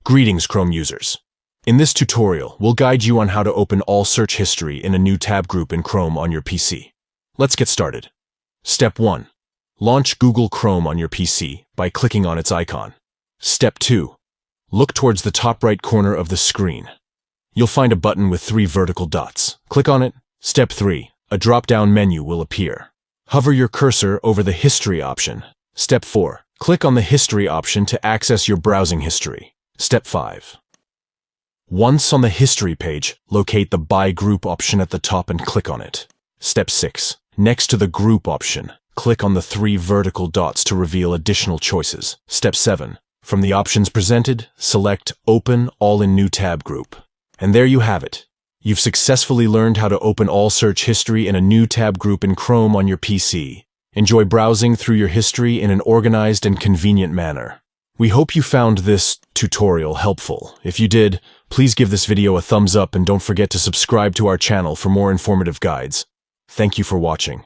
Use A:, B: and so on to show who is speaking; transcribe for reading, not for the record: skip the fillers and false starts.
A: Greetings, Chrome users. In this tutorial, we'll guide you on how to open all search history in a new tab group in Chrome on your PC. Let's get started. Step 1. Launch Google Chrome on your PC by clicking on its icon. Step 2. Look towards the top right corner of the screen. You'll find a button with 3 vertical dots. Click on it. Step 3. A drop-down menu will appear. Hover your cursor over the History option. Step 4. Click on the History option to access your browsing history. Step 5. Once on the History page, locate the By Group option at the top and click on it. Step 6. Next to the Group option, click on the 3 vertical dots to reveal additional choices. Step 7. From the options presented, select Open All in New Tab Group. And there you have it. You've successfully learned how to open all search history in a new tab group in Chrome on your PC. Enjoy browsing through your history in an organized and convenient manner. We hope you found this tutorial helpful. If you did, please give this video a thumbs up and don't forget to subscribe to our channel for more informative guides. Thank you for watching.